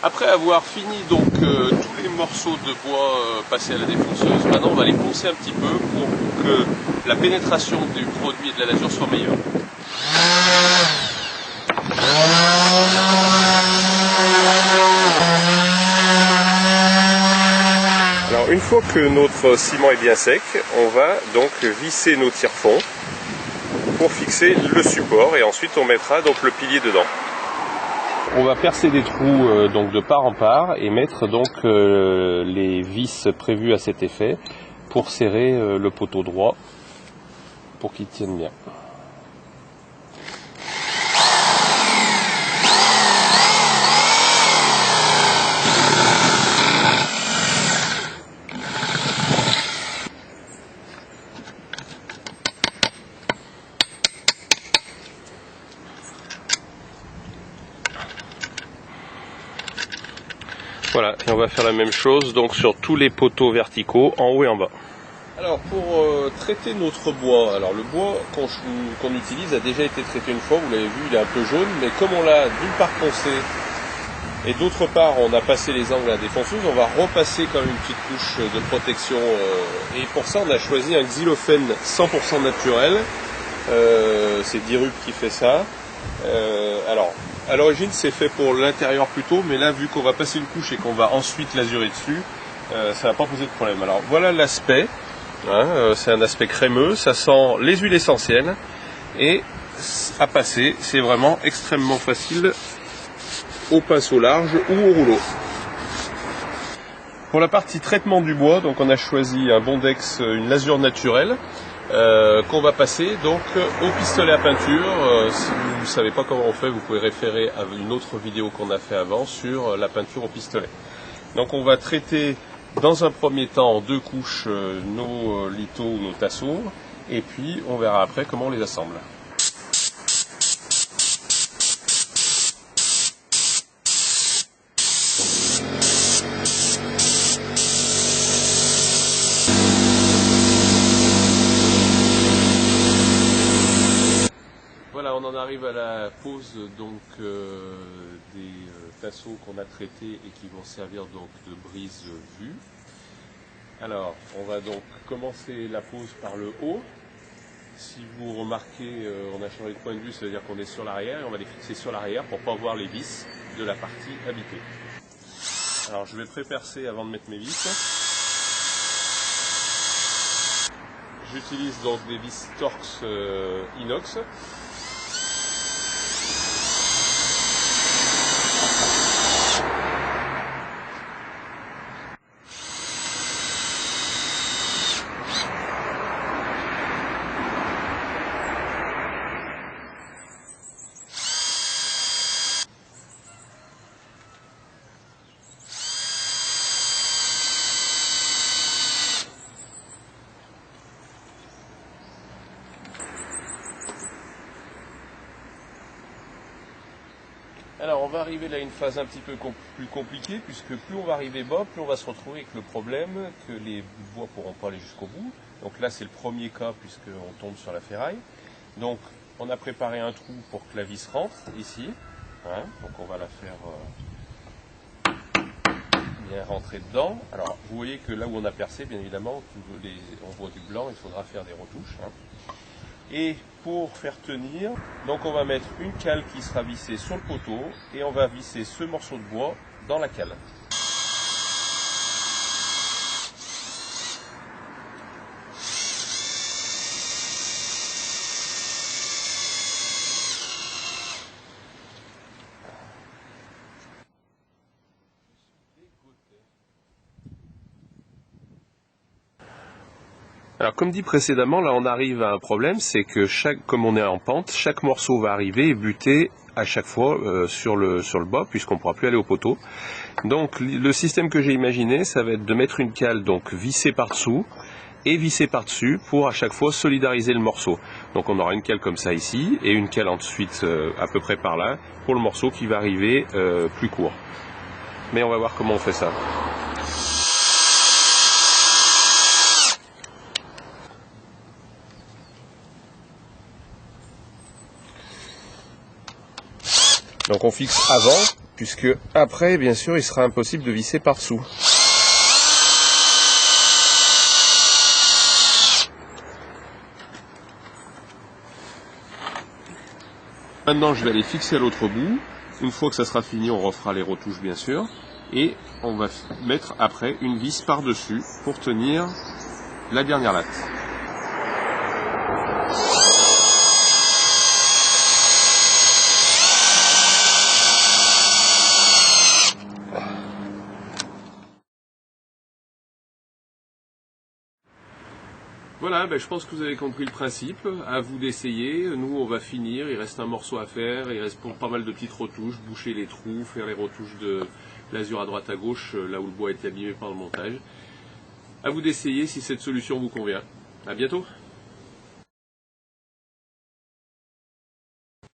Après avoir fini donc tous les morceaux de bois passés à la défonceuse, maintenant on va les poncer un petit peu pour que la pénétration du produit et de la lasure soit meilleure. Alors une fois que notre ciment est bien sec, on va donc visser nos tire-fonds pour fixer le support et ensuite on mettra donc le pilier dedans. On va percer des trous donc de part en part et mettre donc les vis prévues à cet effet pour serrer le poteau droit pour qu'il tienne bien. Voilà, et on va faire la même chose donc sur tous les poteaux verticaux en haut et en bas. Alors pour traiter notre bois, alors le bois qu'on utilise a déjà été traité une fois, vous l'avez vu, il est un peu jaune, mais comme on l'a d'une part poncé et d'autre part on a passé les angles à la défonceuse, on va repasser quand même une petite couche de protection et pour ça on a choisi un xylophène 100% naturel, c'est Dirup qui fait ça. Alors à l'origine c'est fait pour l'intérieur plutôt, mais là vu qu'on va passer une couche et qu'on va ensuite lasurer dessus, ça va pas poser de problème. Alors voilà l'aspect, hein, c'est un aspect crémeux, ça sent les huiles essentielles et à passer c'est vraiment extrêmement facile au pinceau large ou au rouleau. Pour la partie traitement du bois, donc on a choisi un Bondex, une lasure naturelle. Qu'on va passer donc au pistolet à peinture. Si vous ne savez pas comment on fait, vous pouvez référer à une autre vidéo qu'on a fait avant sur la peinture au pistolet. Donc on va traiter dans un premier temps en deux couches nos lithos ou nos tasseaux et puis on verra après comment on les assemble. Voilà, on en arrive à la pose donc des tasseaux qu'on a traités et qui vont servir donc de brise vue. Alors, on va donc commencer la pose par le haut. Si vous remarquez, on a changé de point de vue, ça veut dire qu'on est sur l'arrière et on va les fixer sur l'arrière pour pas voir les vis de la partie habitée. Alors, je vais pré-percer avant de mettre mes vis. J'utilise donc des vis Torx inox. Alors on va arriver là à une phase un petit peu plus compliquée, puisque plus on va arriver bas, plus on va se retrouver avec le problème que les bois ne pourront pas aller jusqu'au bout. Donc là c'est le premier cas puisqu'on tombe sur la ferraille. Donc on a préparé un trou pour que la vis rentre ici. Hein, donc on va la faire bien rentrer dedans. Alors vous voyez que là où on a percé, bien évidemment, on voit du blanc, il faudra faire des retouches. Hein. Et pour faire tenir, donc on va mettre une cale qui sera vissée sur le poteau et on va visser ce morceau de bois dans la cale. Alors comme dit précédemment, là on arrive à un problème, c'est que comme on est en pente, chaque morceau va arriver et buter à chaque fois sur le bas, puisqu'on ne pourra plus aller au poteau. Donc le système que j'ai imaginé, ça va être de mettre une cale donc vissée par-dessous et vissée par-dessus pour à chaque fois solidariser le morceau. Donc on aura une cale comme ça ici et une cale ensuite à peu près par là pour le morceau qui va arriver plus court. Mais on va voir comment on fait ça. Donc on fixe avant puisque après, bien sûr, il sera impossible de visser par-dessous. Maintenant, je vais aller fixer à l'autre bout. Une fois que ça sera fini, on refera les retouches, bien sûr. Et on va mettre après une vis par-dessus pour tenir la dernière latte. Voilà, je pense que vous avez compris le principe. À vous d'essayer. Nous, on va finir. Il reste un morceau à faire. Il reste pas mal de petites retouches. Boucher les trous, faire les retouches de l'azur à droite à gauche, là où le bois a été abîmé par le montage. À vous d'essayer si cette solution vous convient. À bientôt.